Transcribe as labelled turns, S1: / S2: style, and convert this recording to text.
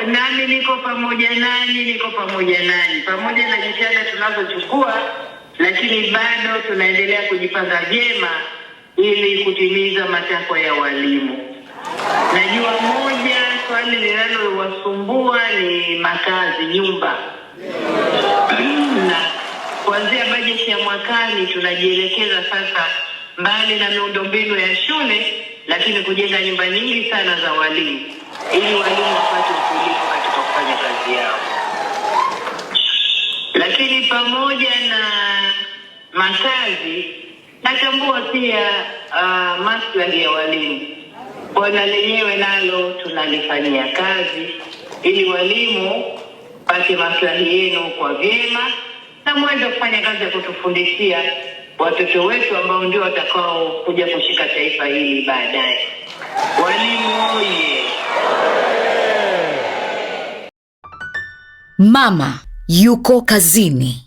S1: nami niko pamoja nanyi, niko pamoja nanyi, pamoja na jitihada tunazochukua, lakini bado tunaendelea kujipanga vyema ili kutimiza matakwa ya walimu. Najua moja swali linalowasumbua ni makazi, nyumba. Na kuanzia bajeti ya mwakani tunajielekeza sasa mbali na miundombinu ya shule, lakini kujenga nyumba nyingi sana za walimu ili walimu wapate utulivu katika kufanya kazi yao. Lakini pamoja na makazi, natambua pia maslahi ya walimu. Kwa lenyewe nalo tunalifanyia kazi ili walimu pate maslahi yenu kwa vyema na muweze kufanya kazi ya kutufundishia watoto wetu ambao ndio watakao kuja kushika taifa hili baadaye. Walimu oye!
S2: Mama yuko kazini.